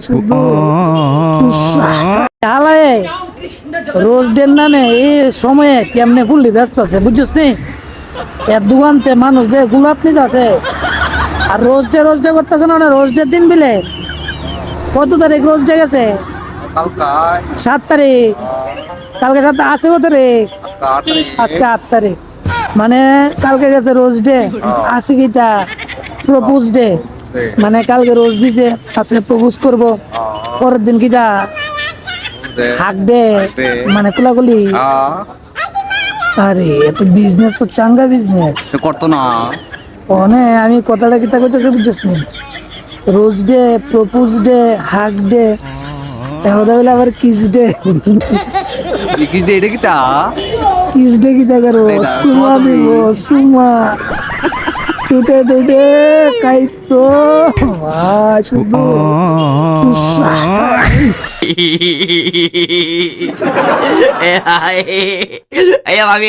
শুধু হালায় রোজ ডের নামে এই সময়ে কেমনে ফুললি ব্যস্ত আছে বুঝছিস নি? এর দোকানতে মানুষ যে গোলাপ নিতে আছে আর রোজ ডে করতেছে না, রোজ ডের দিন বিলে কত তারিখ রোজ ডে গেছে? 7 তারিখ। কালকে 7 আছে কত তারিখ? আজকে 8 তারিখ। মানে কালকে গেছে রোজ ডে, আছে কিটা প্রপোজ ডে। মানে কালকে রোজ দিছে, আজকে প্রপোজ করব, পরের দিন কিটা হাক দে, মানে কুলাকুলি। আরে এত বিজনেস তো চাঙ্গা বিজনেস করতো না। অনে আমি কথাটা কিতা কইতেছি বুঝছিস নি? Rose day, propose day, hug day, এমন হইলে আবার কিস ডে। কি দে এটা কিটা? কিস ডে কিতা করো? সুমা দিব, সুমা টুটে টুটে খাইতো শুধু Eh, ay, ay, mami.